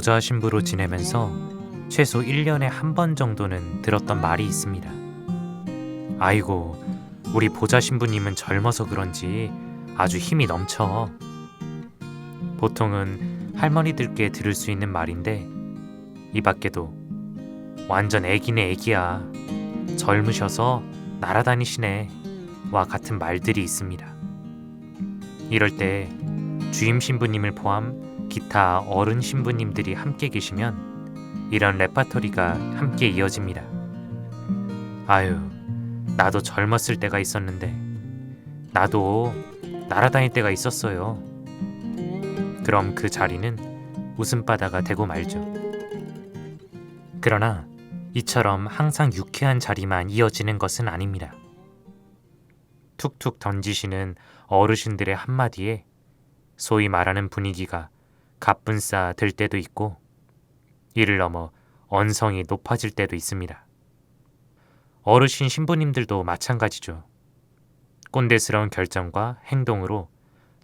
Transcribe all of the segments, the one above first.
보좌 신부로 지내면서 최소 1년에 한 번 정도는 들었던 말이 있습니다. 아이고, 우리 보좌 신부님은 젊어서 그런지 아주 힘이 넘쳐. 보통은 할머니들께 들을 수 있는 말인데 이 밖에도 완전 애기네 애기야. 젊으셔서 날아다니시네. 와 같은 말들이 있습니다. 이럴 때 주임 신부님을 포함 기타 어른 신부님들이 함께 계시면 이런 레파토리가 함께 이어집니다. 아유, 나도 젊었을 때가 있었는데 나도 날아다닐 때가 있었어요. 그럼 그 자리는 웃음바다가 되고 말죠. 그러나 이처럼 항상 유쾌한 자리만 이어지는 것은 아닙니다. 툭툭 던지시는 어르신들의 한마디에 소위 말하는 분위기가 가뿐싸 될 때도 있고 이를 넘어 언성이 높아질 때도 있습니다. 어르신 신부님들도 마찬가지죠. 꼰대스러운 결정과 행동으로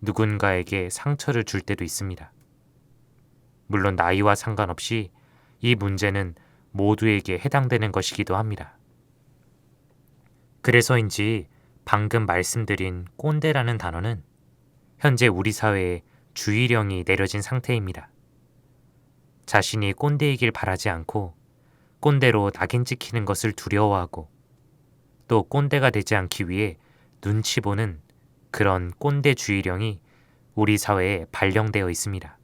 누군가에게 상처를 줄 때도 있습니다. 물론 나이와 상관없이 이 문제는 모두에게 해당되는 것이기도 합니다. 그래서인지 방금 말씀드린 꼰대라는 단어는 현재 우리 사회에 주의령이 내려진 상태입니다. 자신이 꼰대이길 바라지 않고 꼰대로 낙인 찍히는 것을 두려워하고 또 꼰대가 되지 않기 위해 눈치 보는 그런 꼰대 주의령이 우리 사회에 발령되어 있습니다.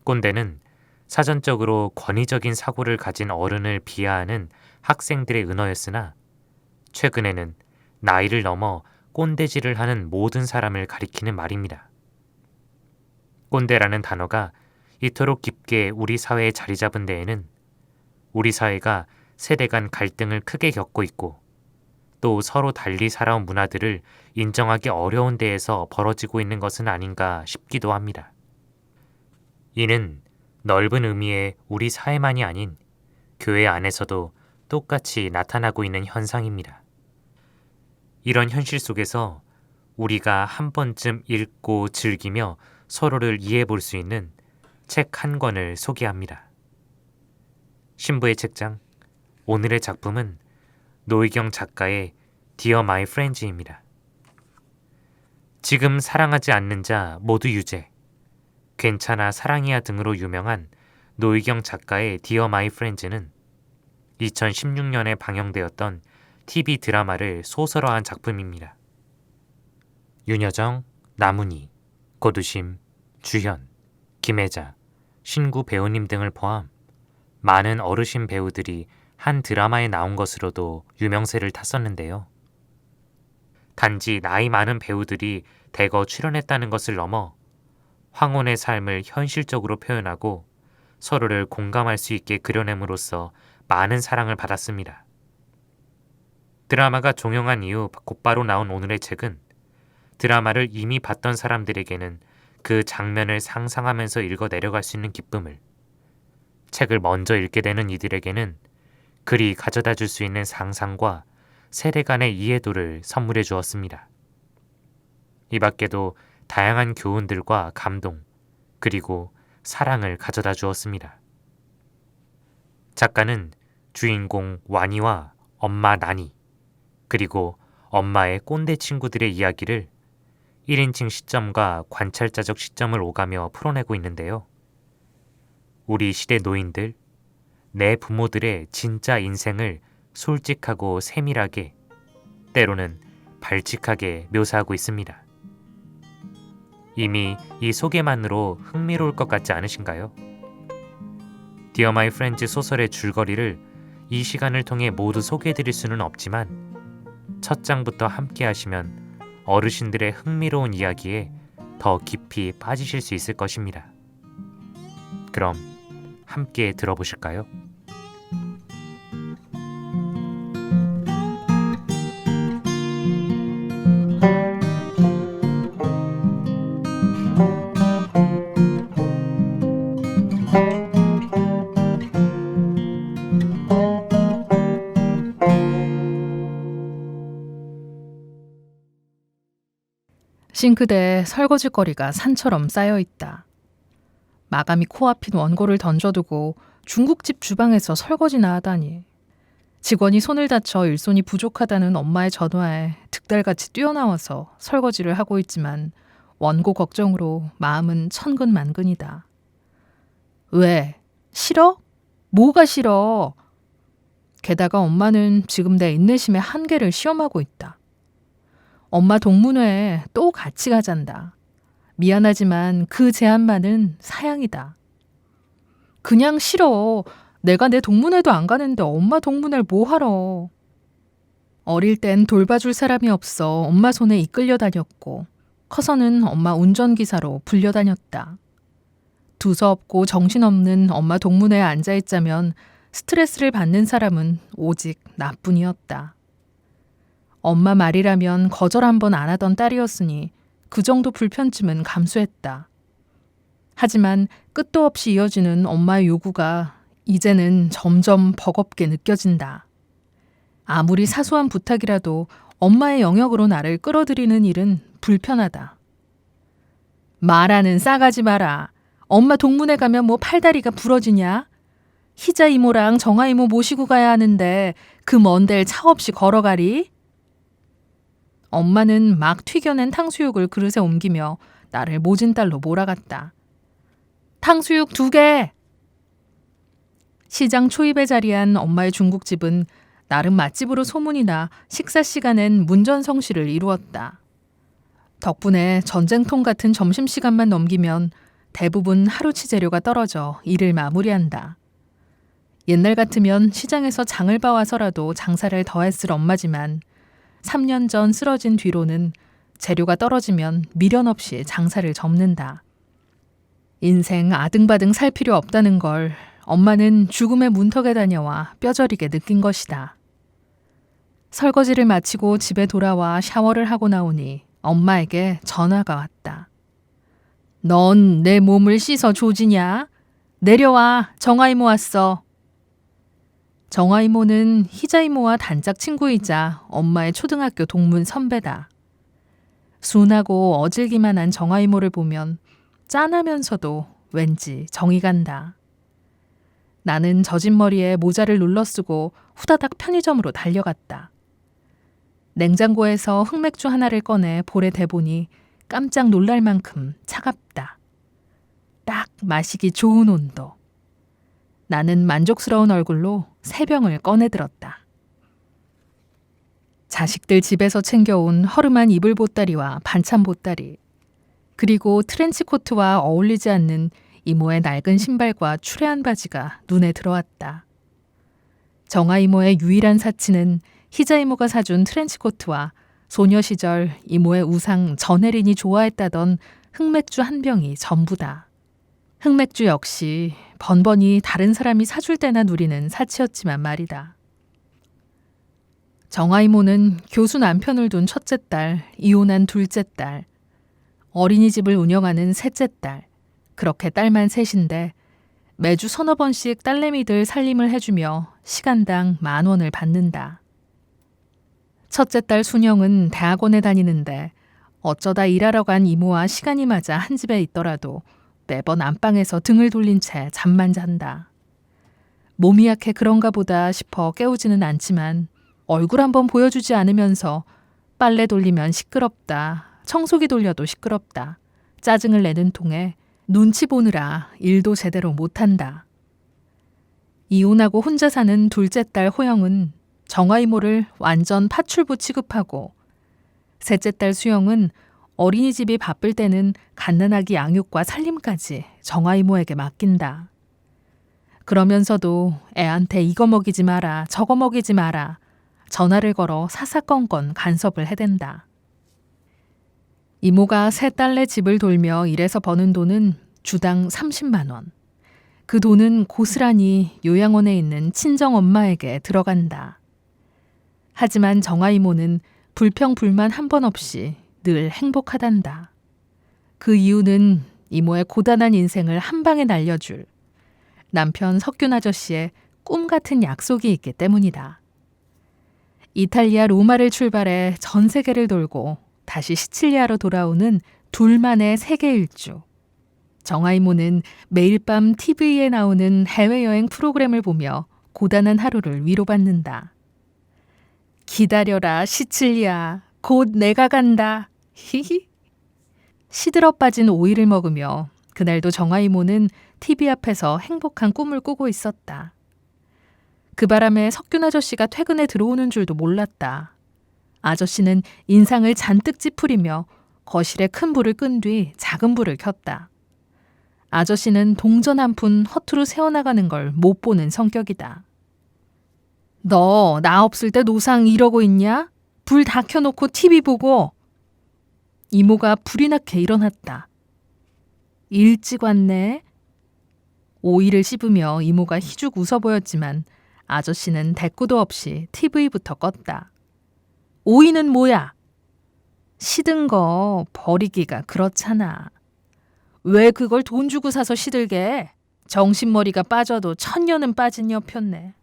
꼰대는 사전적으로 권위적인 사고를 가진 어른을 비하하는 학생들의 은어였으나 최근에는 나이를 넘어 꼰대질을 하는 모든 사람을 가리키는 말입니다. 꼰대라는 단어가 이토록 깊게 우리 사회에 자리 잡은 데에는 우리 사회가 세대 간 갈등을 크게 겪고 있고 또 서로 달리 살아온 문화들을 인정하기 어려운 데에서 벌어지고 있는 것은 아닌가 싶기도 합니다. 이는 넓은 의미의 우리 사회만이 아닌 교회 안에서도 똑같이 나타나고 있는 현상입니다. 이런 현실 속에서 우리가 한 번쯤 읽고 즐기며 서로를 이해해 볼 수 있는 책 한 권을 소개합니다. 신부의 책장, 오늘의 작품은 노희경 작가의 Dear My Friends입니다. 지금 사랑하지 않는 자 모두 유죄, 괜찮아 사랑이야 등으로 유명한 노희경 작가의 Dear My Friends는 2016년에 방영되었던 TV 드라마를 소설화한 작품입니다. 윤여정, 남은희, 고두심, 주현, 김혜자, 신구 배우님 등을 포함 많은 어르신 배우들이 한 드라마에 나온 것으로도 유명세를 탔었는데요. 단지 나이 많은 배우들이 대거 출연했다는 것을 넘어 황혼의 삶을 현실적으로 표현하고 서로를 공감할 수 있게 그려냄으로써 많은 사랑을 받았습니다. 드라마가 종영한 이후 곧바로 나온 오늘의 책은 드라마를 이미 봤던 사람들에게는 그 장면을 상상하면서 읽어 내려갈 수 있는 기쁨을, 책을 먼저 읽게 되는 이들에게는 글이 가져다 줄 수 있는 상상과 세대 간의 이해도를 선물해 주었습니다. 이 밖에도 다양한 교훈들과 감동, 그리고 사랑을 가져다 주었습니다. 작가는 주인공 와니와 엄마 나니, 그리고 엄마의 꼰대 친구들의 이야기를 1인칭 시점과 관찰자적 시점을 오가며 풀어내고 있는데요. 우리 시대 노인들, 내 부모들의 진짜 인생을 솔직하고 세밀하게, 때로는 발칙하게 묘사하고 있습니다. 이미 이 소개만으로 흥미로울 것 같지 않으신가요? Dear My Friends 소설의 줄거리를 이 시간을 통해 모두 소개해드릴 수는 없지만 첫 장부터 함께 하시면 어르신들의 흥미로운 이야기에 더 깊이 빠지실 수 있을 것입니다. 그럼 함께 들어보실까요? 싱크대에 설거지거리가 산처럼 쌓여있다. 마감이 코앞인 원고를 던져두고 중국집 주방에서 설거지나 하다니. 직원이 손을 다쳐 일손이 부족하다는 엄마의 전화에 득달같이 뛰어나와서 설거지를 하고 있지만 원고 걱정으로 마음은 천근만근이다. 왜? 싫어? 뭐가 싫어? 게다가 엄마는 지금 내 인내심의 한계를 시험하고 있다. 엄마 동문회에 또 같이 가잔다. 미안하지만 그 제안만은 사양이다. 그냥 싫어. 내가 내 동문회도 안 가는데 엄마 동문회를 뭐하러. 어릴 땐 돌봐줄 사람이 없어 엄마 손에 이끌려 다녔고 커서는 엄마 운전기사로 불려다녔다. 두서없고 정신없는 엄마 동문회에 앉아있자면 스트레스를 받는 사람은 오직 나뿐이었다. 엄마 말이라면 거절 한 번 안 하던 딸이었으니 그 정도 불편쯤은 감수했다. 하지만 끝도 없이 이어지는 엄마의 요구가 이제는 점점 버겁게 느껴진다. 아무리 사소한 부탁이라도 엄마의 영역으로 나를 끌어들이는 일은 불편하다. 말하는 싸가지 마라. 엄마 동문회 가면 뭐 팔다리가 부러지냐? 희자 이모랑 정아 이모 모시고 가야 하는데 그 먼 데를 차 없이 걸어가리? 엄마는 막 튀겨낸 탕수육을 그릇에 옮기며 나를 모진딸로 몰아갔다. 탕수육 2개! 시장 초입에 자리한 엄마의 중국집은 나름 맛집으로 소문이 나 식사 시간엔 문전성시를 이루었다. 덕분에 전쟁통 같은 점심시간만 넘기면 대부분 하루치 재료가 떨어져 일을 마무리한다. 옛날 같으면 시장에서 장을 봐와서라도 장사를 더 했을 엄마지만 3년 전 쓰러진 뒤로는 재료가 떨어지면 미련 없이 장사를 접는다. 인생 아등바등 살 필요 없다는 걸 엄마는 죽음의 문턱에 다녀와 뼈저리게 느낀 것이다. 설거지를 마치고 집에 돌아와 샤워를 하고 나오니 엄마에게 전화가 왔다. 넌 내 몸을 씻어 조지냐? 내려와, 정아 이모 왔어. 정아 이모는 희자 이모와 단짝 친구이자 엄마의 초등학교 동문 선배다. 순하고 어질기만 한 정아 이모를 보면 짠하면서도 왠지 정이 간다. 나는 젖은 머리에 모자를 눌러쓰고 후다닥 편의점으로 달려갔다. 냉장고에서 흑맥주 하나를 꺼내 볼에 대보니 깜짝 놀랄 만큼 차갑다. 딱 마시기 좋은 온도. 나는 만족스러운 얼굴로 3병을 꺼내들었다. 자식들 집에서 챙겨온 허름한 이불 보따리와 반찬 보따리, 그리고 트렌치코트와 어울리지 않는 이모의 낡은 신발과 추레한 바지가 눈에 들어왔다. 정아 이모의 유일한 사치는 희자 이모가 사준 트렌치코트와 소녀 시절 이모의 우상 전혜린이 좋아했다던 흑맥주 한 병이 전부다. 흑맥주 역시 번번이 다른 사람이 사줄 때나 누리는 사치였지만 말이다. 정아 이모는 교수 남편을 둔 첫째 딸, 이혼한 둘째 딸, 어린이집을 운영하는 셋째 딸, 그렇게 딸만 셋인데 매주 서너 번씩 딸내미들 살림을 해주며 시간당 10,000원을 받는다. 첫째 딸 순영은 대학원에 다니는데 어쩌다 일하러 간 이모와 시간이 맞아 한 집에 있더라도 매번 안방에서 등을 돌린 채 잠만 잔다. 몸이 약해 그런가 보다 싶어 깨우지는 않지만 얼굴 한번 보여주지 않으면서 빨래 돌리면 시끄럽다, 청소기 돌려도 시끄럽다, 짜증을 내는 통에 눈치 보느라 일도 제대로 못한다. 이혼하고 혼자 사는 둘째 딸 호영은 정아 이모를 완전 파출부 취급하고, 셋째 딸 수영은 어린이집이 바쁠 때는 갓난아기 양육과 살림까지 정아 이모에게 맡긴다. 그러면서도 애한테 이거 먹이지 마라, 저거 먹이지 마라, 전화를 걸어 사사건건 간섭을 해댄다. 이모가 세 딸내 집을 돌며 일해서 버는 돈은 주당 30만 원. 그 돈은 고스란히 요양원에 있는 친정엄마에게 들어간다. 하지만 정아 이모는 불평불만 한 번 없이 늘 행복하단다. 그 이유는 이모의 고단한 인생을 한 방에 날려줄 남편 석균 아저씨의 꿈 같은 약속이 있기 때문이다. 이탈리아 로마를 출발해 전 세계를 돌고 다시 시칠리아로 돌아오는 둘만의 세계 일주. 정아이모는 매일 밤 TV에 나오는 해외여행 프로그램을 보며 고단한 하루를 위로받는다. 기다려라, 시칠리야. 곧 내가 간다. 히히. 시들어 빠진 오이를 먹으며 그날도 정아이모는 TV 앞에서 행복한 꿈을 꾸고 있었다. 그 바람에 석균 아저씨가 퇴근에 들어오는 줄도 몰랐다. 아저씨는 인상을 잔뜩 찌푸리며 거실에 큰 불을 끈 뒤 작은 불을 켰다. 아저씨는 동전 한 푼 허투루 새어나가는 걸 못 보는 성격이다. 너 나 없을 때 노상 이러고 있냐? 불 다 켜놓고 TV 보고. 이모가 불이 나게 일어났다. 일찍 왔네. 오이를 씹으며 이모가 희죽 웃어 보였지만 아저씨는 대꾸도 없이 TV부터 껐다. 오이는 뭐야? 시든 거 버리기가 그렇잖아. 왜 그걸 돈 주고 사서 시들게? 정신머리가 빠져도 천년은 빠진 여편네.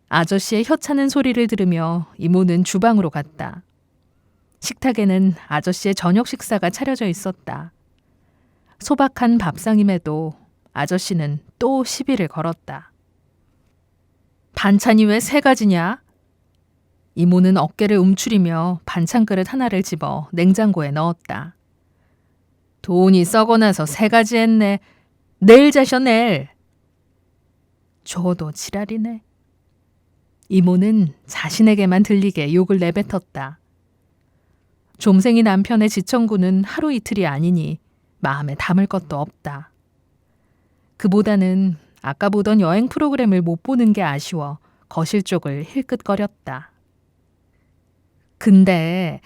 아저씨의 혀차는 소리를 들으며 이모는 주방으로 갔다. 식탁에는 아저씨의 저녁 식사가 차려져 있었다. 소박한 밥상임에도 아저씨는 또 시비를 걸었다. 반찬이 왜 3가지냐? 이모는 어깨를 움츠리며 반찬 그릇 하나를 집어 냉장고에 넣었다. 돈이 썩어나서 3가지 했네. 내일 자셔 내일. 저도 지랄이네. 이모는 자신에게만 들리게 욕을 내뱉었다. 좀생이 남편의 지청구는 하루 이틀이 아니니 마음에 담을 것도 없다. 그보다는 아까 보던 여행 프로그램을 못 보는 게 아쉬워 거실 쪽을 힐끗거렸다. 근데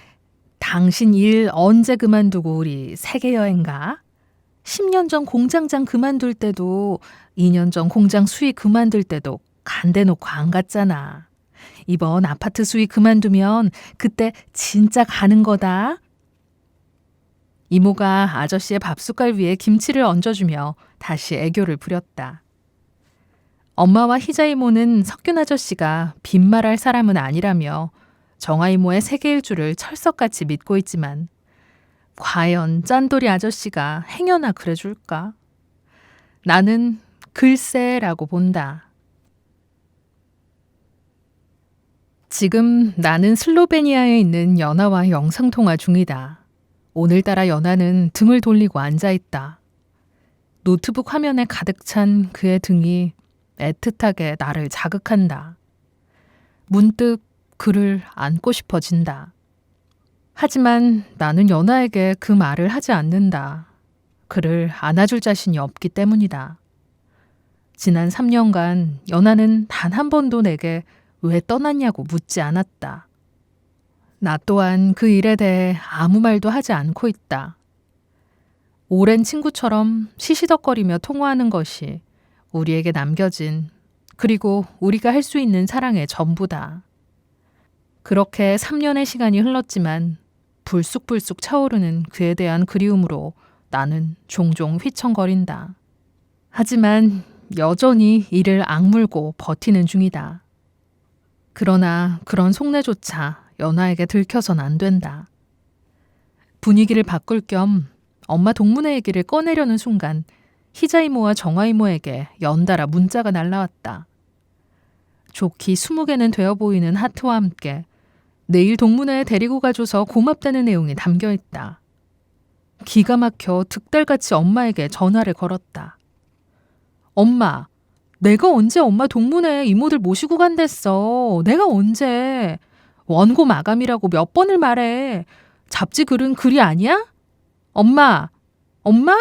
당신 일 언제 그만두고 우리 세계여행 가? 10년 전 공장장 그만둘 때도 2년 전 공장 수익 그만둘 때도 간대 놓고 안 갔잖아. 이번 아파트 수익 그만두면 그때 진짜 가는 거다. 이모가 아저씨의 밥숟갈 위에 김치를 얹어주며 다시 애교를 부렸다. 엄마와 희자 이모는 석균 아저씨가 빈말할 사람은 아니라며 정아 이모의 세계일주를 철석같이 믿고 있지만 과연 짠돌이 아저씨가 행여나 그래줄까? 나는 글쎄라고 본다. 지금 나는 슬로베니아에 있는 연하와 영상통화 중이다. 오늘따라 연하는 등을 돌리고 앉아있다. 노트북 화면에 가득 찬 그의 등이 애틋하게 나를 자극한다. 문득 그를 안고 싶어진다. 하지만 나는 연하에게 그 말을 하지 않는다. 그를 안아줄 자신이 없기 때문이다. 지난 3년간 연하는 단 한 번도 내게 왜 떠났냐고 묻지 않았다. 나 또한 그 일에 대해 아무 말도 하지 않고 있다. 오랜 친구처럼 시시덕거리며 통화하는 것이 우리에게 남겨진 그리고 우리가 할 수 있는 사랑의 전부다. 그렇게 3년의 시간이 흘렀지만 불쑥불쑥 차오르는 그에 대한 그리움으로 나는 종종 휘청거린다. 하지만 여전히 이를 악물고 버티는 중이다. 그러나 그런 속내조차 연하에게 들켜선 안 된다. 분위기를 바꿀 겸 엄마 동문회 얘기를 꺼내려는 순간 희자 이모와 정아 이모에게 연달아 문자가 날라왔다. 좋기 20개는 되어 보이는 하트와 함께 내일 동문회에 데리고 가줘서 고맙다는 내용이 담겨있다. 기가 막혀 득달같이 엄마에게 전화를 걸었다. 엄마, 내가 언제 엄마 동문회에 이모들 모시고 간댔어. 내가 언제. 원고 마감이라고 몇 번을 말해. 잡지 글은 글이 아니야? 엄마, 엄마?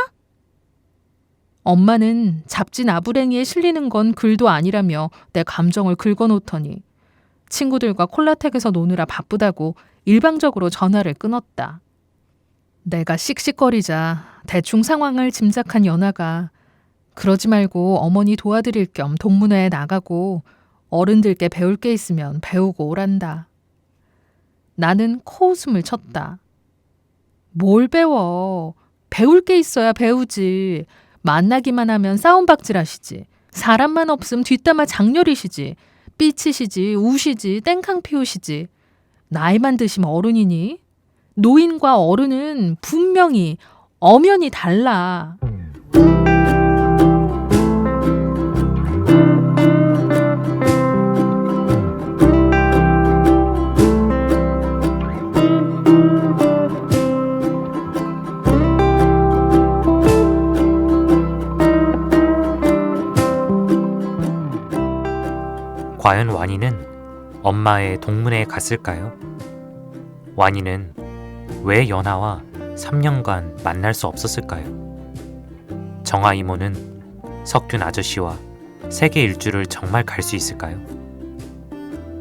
엄마는 잡지 나부랭이에 실리는 건 글도 아니라며 내 감정을 긁어놓더니 친구들과 콜라텍에서 노느라 바쁘다고 일방적으로 전화를 끊었다. 내가 씩씩거리자 대충 상황을 짐작한 연하가 그러지 말고 어머니 도와드릴 겸 동문회에 나가고 어른들께 배울 게 있으면 배우고 오란다. 나는 코웃음을 쳤다. 뭘 배워? 배울 게 있어야 배우지. 만나기만 하면 싸움박질 하시지. 사람만 없음 뒷담화 장렬이시지. 삐치시지, 우시지, 땡캉 피우시지. 나이만 드시면 어른이니? 노인과 어른은 분명히 엄연히 달라. 과연 와니는 엄마의 동문회에 갔을까요? 와니는 왜 연하와 3년간 만날 수 없었을까요? 정아 이모는 석균 아저씨와 세계 일주를 정말 갈 수 있을까요?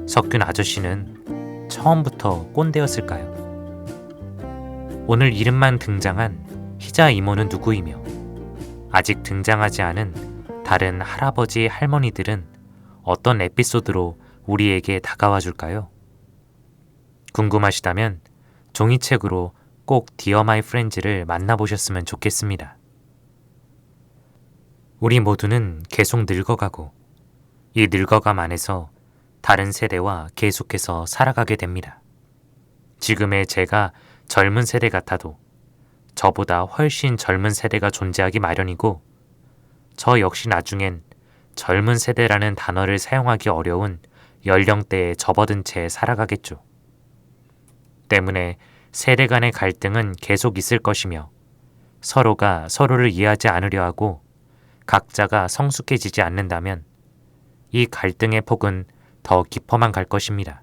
석균 아저씨는 처음부터 꼰대였을까요? 오늘 이름만 등장한 희자 이모는 누구이며 아직 등장하지 않은 다른 할아버지 할머니들은 어떤 에피소드로 우리에게 다가와 줄까요? 궁금하시다면 종이책으로 꼭 디어 마이 프렌즈를 만나보셨으면 좋겠습니다. 우리 모두는 계속 늙어가고 이 늙어감 안에서 다른 세대와 계속해서 살아가게 됩니다. 지금의 제가 젊은 세대 같아도 저보다 훨씬 젊은 세대가 존재하기 마련이고 저 역시 나중엔 젊은 세대라는 단어를 사용하기 어려운 연령대에 접어든 채 살아가겠죠. 때문에 세대 간의 갈등은 계속 있을 것이며 서로가 서로를 이해하지 않으려 하고 각자가 성숙해지지 않는다면 이 갈등의 폭은 더 깊어만 갈 것입니다.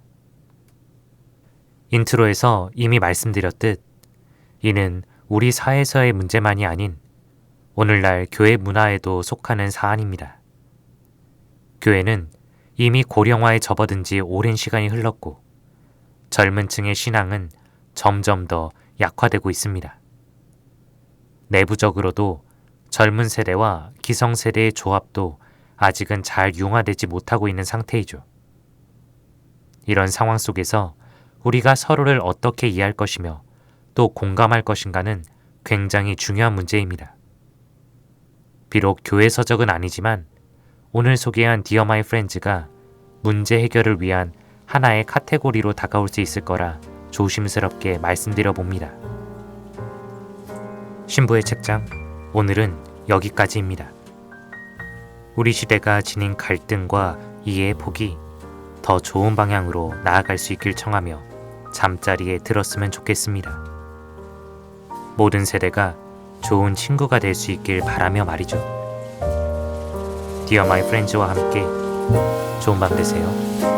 인트로에서 이미 말씀드렸듯 이는 우리 사회에서의 문제만이 아닌 오늘날 교회 문화에도 속하는 사안입니다. 교회는 이미 고령화에 접어든 지 오랜 시간이 흘렀고 젊은 층의 신앙은 점점 더 약화되고 있습니다. 내부적으로도 젊은 세대와 기성세대의 조합도 아직은 잘 융화되지 못하고 있는 상태이죠. 이런 상황 속에서 우리가 서로를 어떻게 이해할 것이며 또 공감할 것인가는 굉장히 중요한 문제입니다. 비록 교회 서적은 아니지만 오늘 소개한 디어 마이 프렌즈가 문제 해결을 위한 하나의 카테고리로 다가올 수 있을 거라 조심스럽게 말씀드려 봅니다. 신부의 책장, 오늘은 여기까지입니다. 우리 시대가 지닌 갈등과 이해의 폭이 더 좋은 방향으로 나아갈 수 있길 청하며 잠자리에 들었으면 좋겠습니다. 모든 세대가 좋은 친구가 될 수 있길 바라며 말이죠. 디어 마이 프렌즈와 함께 좋은 밤 되세요.